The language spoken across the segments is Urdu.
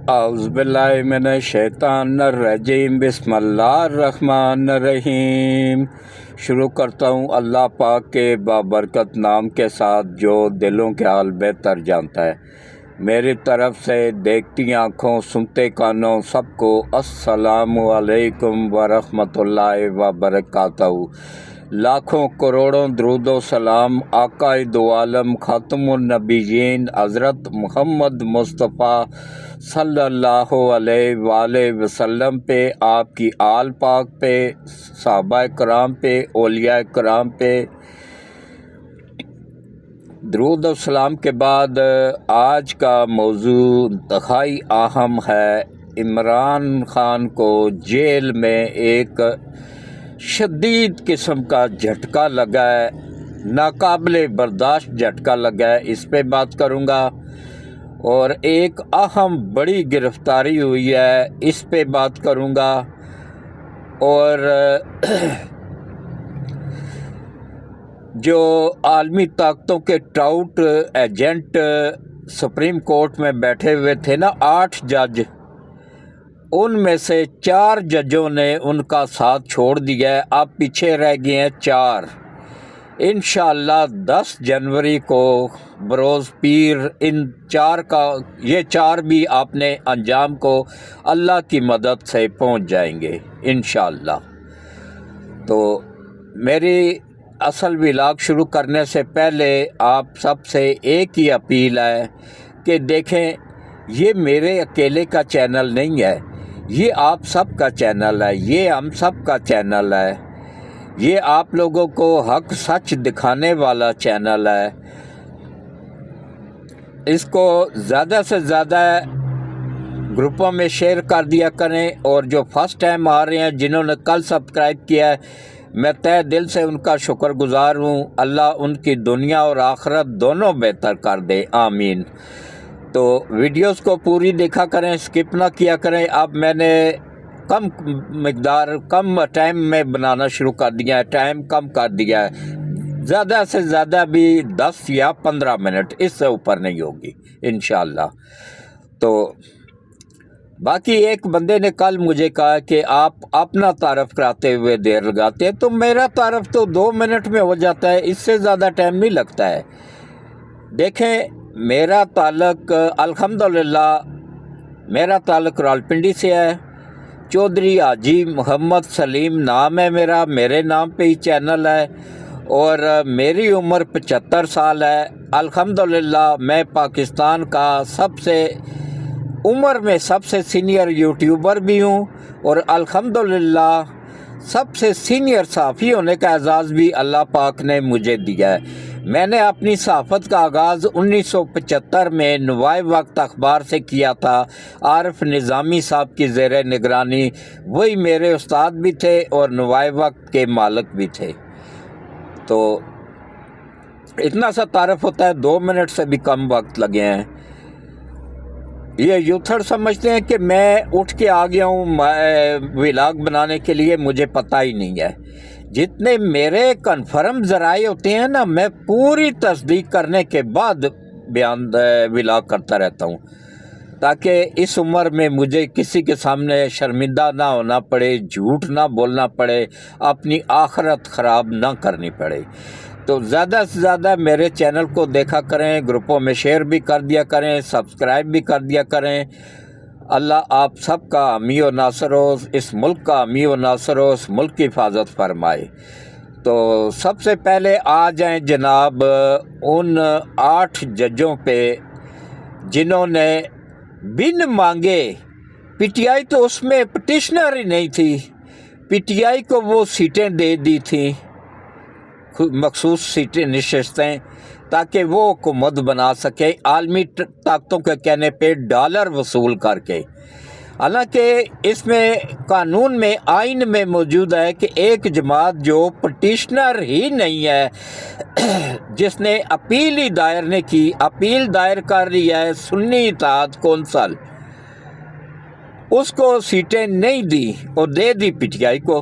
اعوذ باللہ من الشیطان الرجیم بسم اللہ الرحمن الرحیم۔ شروع کرتا ہوں اللہ پاک کے بابرکت نام کے ساتھ جو دلوں کے حال بہتر جانتا ہے۔ میری طرف سے دیکھتی آنکھوں سنتے کانوں سب کو السلام علیکم ورحمۃ اللہ وبرکاتہ۔ لاکھوں کروڑوں درود و سلام آقائے دو عالم خاتم النبیین حضرت محمد مصطفیٰ صلی اللہ علیہ وآلہ وسلم پہ، آپ کی آل پاک پہ، صحابہ کرام پہ، اولیاء کرام پہ درود و سلام کے بعد آج کا موضوع انتہائی اہم ہے۔ عمران خان کو جیل میں ایک شدید قسم کا جھٹکا لگا ہے، ناقابل برداشت جھٹکا لگا ہے، اس پہ بات کروں گا۔ اور ایک اہم بڑی گرفتاری ہوئی ہے، اس پہ بات کروں گا۔ اور جو عالمی طاقتوں کے ٹراؤٹ ایجنٹ سپریم کورٹ میں بیٹھے ہوئے تھے نا 8 جج، ان میں سے 4 ججوں نے ان کا ساتھ چھوڑ دیا ہے، اب پیچھے رہ گئے ہیں 4۔ انشاءاللہ 10 جنوری کو بروز پیر ان 4 کا یہ 4 بھی اپنے انجام کو اللہ کی مدد سے پہنچ جائیں گے انشاءاللہ۔ تو میری اصل ولاگ شروع کرنے سے پہلے آپ سب سے ایک ہی اپیل ہے کہ دیکھیں، یہ میرے اکیلے کا چینل نہیں ہے، یہ آپ سب کا چینل ہے، یہ ہم سب کا چینل ہے، یہ آپ لوگوں کو حق سچ دکھانے والا چینل ہے۔ اس کو زیادہ سے زیادہ گروپوں میں شیئر کر دیا کریں، اور جو فرسٹ ٹائم آ رہے ہیں جنہوں نے کل سبسکرائب کیا ہے، میں تہہ دل سے ان کا شکر گزار ہوں۔ اللہ ان کی دنیا اور آخرت دونوں بہتر کر دے، آمین۔ تو ویڈیوز کو پوری دیکھا کریں، سکپ نہ کیا کریں۔ اب میں نے کم ٹائم میں بنانا شروع کر دیا ہے، ٹائم کم کر دیا ہے، زیادہ سے زیادہ بھی 10 یا 15 منٹ، اس سے اوپر نہیں ہوگی انشاءاللہ۔ تو باقی ایک بندے نے کل مجھے کہا کہ آپ اپنا تعارف کراتے ہوئے دیر لگاتے ہیں، تو میرا تعارف تو 2 منٹ میں ہو جاتا ہے، اس سے زیادہ ٹائم نہیں لگتا ہے۔ دیکھیں، میرا تعلق الحمدللہ میرا تعلق راولپنڈی سے ہے۔ چودھری حاجی محمد سلیم نام ہے میرا، میرے نام پہ ہی چینل ہے، اور میری عمر 75 سال ہے۔ الحمدللہ میں پاکستان کا عمر میں سب سے سینئر یوٹیوبر بھی ہوں، اور الحمدللہ سب سے سینئر صحافی ہونے کا اعزاز بھی اللہ پاک نے مجھے دیا ہے۔ میں نے اپنی صحافت کا آغاز 1975 میں نوائے وقت اخبار سے کیا تھا، عارف نظامی صاحب کی زیر نگرانی، وہی میرے استاد بھی تھے اور نوائے وقت کے مالک بھی تھے۔ تو اتنا سا تعارف ہوتا ہے، 2 منٹ سے بھی کم وقت لگے ہیں۔ یہ یوتھڑ سمجھتے ہیں کہ میں اٹھ کے آ گیا ہوں ولاگ بنانے کے لیے، مجھے پتہ ہی نہیں ہے۔ جتنے میرے کنفرم ذرائع ہوتے ہیں نا، میں پوری تصدیق کرنے کے بعد ولاگ کرتا رہتا ہوں، تاکہ اس عمر میں مجھے کسی کے سامنے شرمندہ نہ ہونا پڑے، جھوٹ نہ بولنا پڑے، اپنی آخرت خراب نہ کرنی پڑے۔ تو زیادہ سے زیادہ میرے چینل کو دیکھا کریں، گروپوں میں شیئر بھی کر دیا کریں، سبسکرائب بھی کر دیا کریں۔ اللہ آپ سب کا حامی و ناصر ہو، اس ملک کا حامی و ناصر ہو، اس ملک کی حفاظت فرمائے۔ تو سب سے پہلے آ جائیں جناب ان 8 ججوں پہ جنہوں نے بن مانگے، پی ٹی آئی تو اس میں پٹیشنر ہی نہیں تھی، پی ٹی آئی کو وہ سیٹیں دے دی تھیں، مخصوص سیٹیں، نشستیں، تاکہ وہ حکومت بنا سکے عالمی طاقتوں کے کہنے پہ ڈالر وصول کر کے۔ حالانکہ اس میں قانون میں، آئین میں موجود ہے کہ ایک جماعت جو پٹیشنر ہی نہیں ہے، جس نے اپیل ہی دائر نے کی، اپیل دائر کر رہی ہے سنی اتحاد کونسل، اس کو سیٹیں نہیں دی اور دے دی پی ٹی آئی کو۔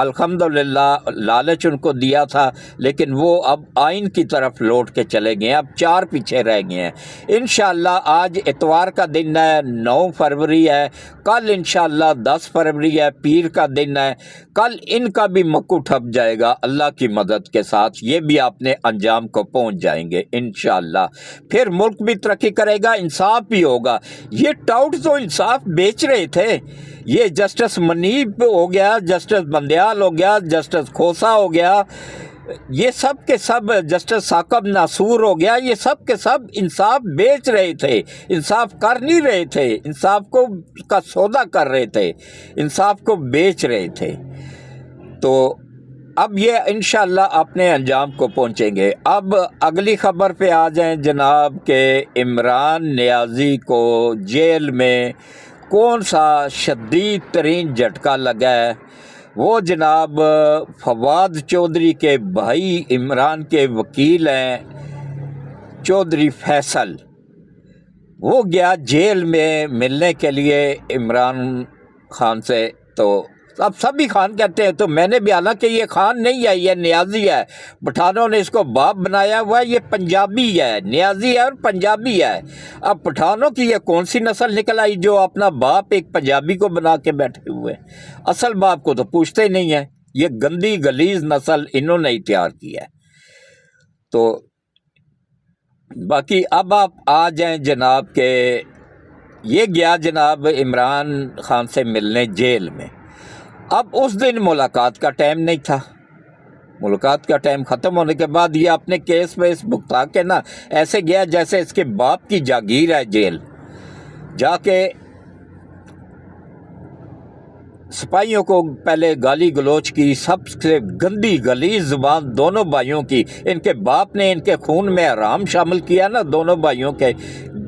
الحمدللہ لالچ ان کو دیا تھا، لیکن وہ اب آئین کی طرف لوٹ کے چلے گئے ہیں، اب 4 پیچھے رہ گئے ہیں۔ انشاءاللہ آج اتوار کا دن ہے، 9 فروری ہے، کل انشاءاللہ 10 فروری ہے، پیر کا دن ہے، کل ان کا بھی مکو ٹھپ جائے گا اللہ کی مدد کے ساتھ، یہ بھی اپنے انجام کو پہنچ جائیں گے انشاءاللہ۔ پھر ملک بھی ترقی کرے گا، انصاف بھی ہوگا۔ یہ ٹاؤٹ تو انصاف بیچ رہے تھے، یہ جسٹس منیب ہو گیا، جسٹس بندیال ہو گیا، جسٹس کھوسا ہو گیا، یہ سب کے سب، جسٹس ثاقب ناصور ہو گیا، یہ سب کے سب انصاف بیچ رہے تھے، انصاف کر نہیں رہے تھے، انصاف کو کا سودا کر رہے تھے، انصاف کو بیچ رہے تھے۔ تو اب یہ انشاءاللہ اپنے انجام کو پہنچیں گے۔ اب اگلی خبر پہ آ جائیں جناب کہ عمران نیازی کو جیل میں کون سا شدید ترین جھٹکا لگا ہے۔ وہ جناب فواد چودھری کے بھائی عمران کے وکیل ہیں چودھری فیصل، وہ گیا جیل میں ملنے کے لیے عمران خان سے۔ تو اب سبھی خان کہتے ہیں، تو میں نے بھی، حالانکہ یہ خان نہیں ہے، یہ نیازی ہے، پٹھانوں نے اس کو باپ بنایا ہوا ہے، یہ پنجابی ہے، نیازی ہے اور پنجابی ہے۔ اب پٹھانوں کی یہ کون سی نسل نکل آئی جو اپنا باپ ایک پنجابی کو بنا کے بیٹھے ہوئے، اصل باپ کو تو پوچھتے ہی نہیں ہیں۔ یہ گندی گلیز نسل انہوں نے ہی تیار کی ہے۔ تو باقی اب آپ آ جائیں جناب کہ یہ گیا جناب عمران خان سے ملنے جیل میں۔ اب اس دن ملاقات کا ٹائم نہیں تھا، ملاقات کا ٹائم ختم ہونے کے بعد یہ اپنے کیس ویس بھگتا کے نا ایسے گیا جیسے اس کے باپ کی جاگیر ہے جیل، جا کے سپاہیوں کو پہلے گالی گلوچ کی، سب سے گندی غلیظ زبان دونوں بھائیوں کی، ان کے باپ نے ان کے خون میں حرام شامل کیا نا، دونوں بھائیوں کے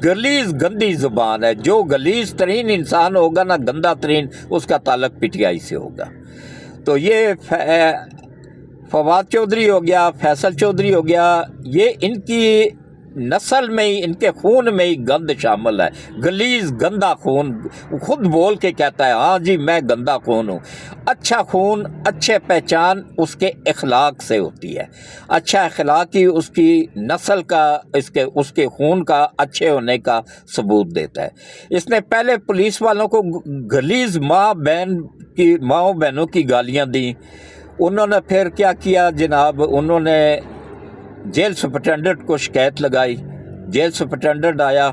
غلیظ گندی زبان ہے۔ جو غلیظ ترین انسان ہوگا نا، گندا ترین، اس کا تعلق پی ٹی آئی سے ہوگا۔ تو یہ فواد چودھری ہو گیا، فیصل چودھری ہو گیا، یہ ان کی نسل میں ہی، ان کے خون میں ہی گند شامل ہے، غلیظ گندا خون۔ خود بول کے کہتا ہے ہاں جی میں گندا خون ہوں۔ اچھا خون، اچھے پہچان اس کے اخلاق سے ہوتی ہے، اچھا اخلاق ہی اس کی نسل کا، اس کے خون کا اچھے ہونے کا ثبوت دیتا ہے۔ اس نے پہلے پولیس والوں کو غلیظ ماں بہنوں کی گالیاں دیں، انہوں نے پھر کیا کیا جناب، انہوں نے جیل سپرنٹنڈنٹ کو شکایت لگائی، جیل سپرنٹنڈنٹ آیا،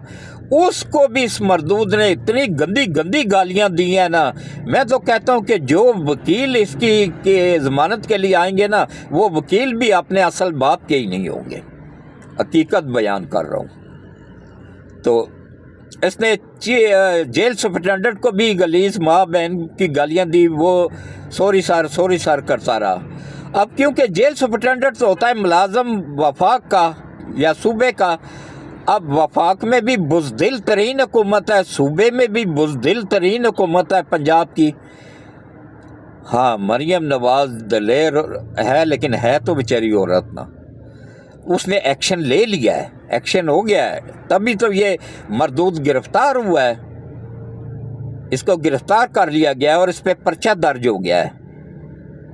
اس کو بھی اس مردود نے اتنی گندی گندی گالیاں دی ہیں نا، میں تو کہتا ہوں کہ جو وکیل اس کی ضمانت کے لیے آئیں گے نا، وہ وکیل بھی اپنے اصل باپ کے ہی نہیں ہوں گے، حقیقت بیان کر رہا ہوں۔ تو اس نے جیل سپرنٹنڈنٹ کو بھی غلیظ ماں بہن کی گالیاں دی، وہ سوری سر کرتا رہا۔ اب کیونکہ جیل سپرنٹنڈنٹ تو ہوتا ہے ملازم وفاق کا یا صوبے کا، اب وفاق میں بھی بزدل ترین حکومت ہے، صوبے میں بھی بزدل ترین حکومت ہے پنجاب کی۔ ہاں مریم نواز دلیر ہے، لیکن ہے تو بیچاری عورت نا، اس نے ایکشن لے لیا ہے، ایکشن ہو گیا ہے، تبھی تو یہ مردود گرفتار ہوا ہے، اس کو گرفتار کر لیا گیا ہے اور اس پہ پرچہ درج ہو گیا ہے۔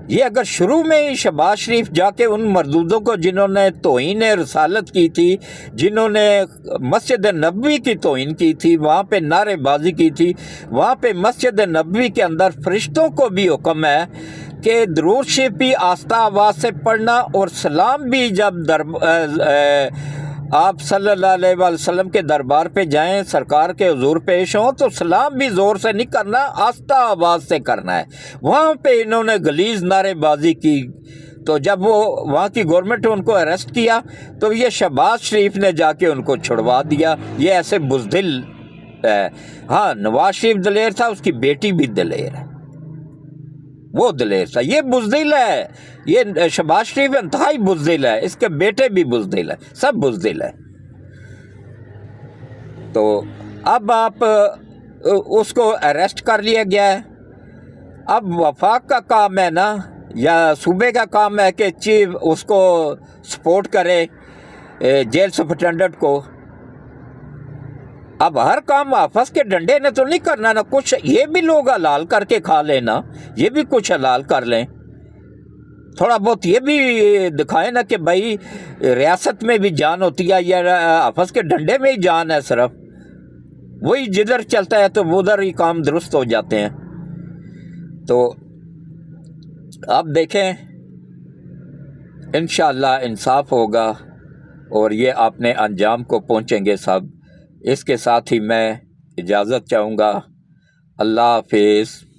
یہ اگر شروع میں ہی شہباز شریف جا کے ان مردودوں کو، جنہوں نے توہین رسالت کی تھی، جنہوں نے مسجد نبوی کی توہین کی تھی، وہاں پہ نعرے بازی کی تھی، وہاں پہ مسجد نبوی کے اندر فرشتوں کو بھی حکم ہے کہ درود شریف بھی آہستہ آواز سے پڑھنا، اور سلام بھی جب آپ صلی اللہ علیہ وآلہ وسلم کے دربار پہ جائیں، سرکار کے حضور پیش ہوں، تو سلام بھی زور سے نہیں کرنا، آہستہ آواز سے کرنا ہے۔ وہاں پہ انہوں نے غلیظ نعرے بازی کی، تو جب وہ وہاں کی گورنمنٹ نے ان کو اریسٹ کیا تو یہ شہباز شریف نے جا کے ان کو چھڑوا دیا۔ یہ ایسے بزدل ہے۔ ہاں نواز شریف دلیر تھا، اس کی بیٹی بھی دلیر ہے، وہ دلیر تھا، یہ بزدل ہے، یہ شہباز شریف انتہائی بزدل ہے، اس کے بیٹے بھی بزدل ہے، سب بزدل ہے۔ تو اب آپ اس کو اریسٹ کر لیا گیا ہے۔ اب وفاق کا کام ہے نا، یا صوبے کا کام ہے کہ چیف اس کو سپورٹ کرے جیل سپرنٹنڈنٹ کو۔ اب ہر کام آفس کے ڈنڈے نے تو نہیں کرنا نا، کچھ یہ بھی لوگ حلال کر کے کھا لینا، یہ بھی کچھ حلال کر لیں۔ تھوڑا بہت یہ بھی دکھائیں نا کہ بھائی ریاست میں بھی جان ہوتی ہے یا حافظ کے ڈنڈے میں ہی جان ہے، صرف وہی جدھر چلتا ہے تو ادھر ہی کام درست ہو جاتے ہیں۔ تو آپ دیکھیں انشاءاللہ انصاف ہوگا اور یہ اپنے انجام کو پہنچیں گے سب۔ اس کے ساتھ ہی میں اجازت چاہوں گا۔ اللہ حافظ۔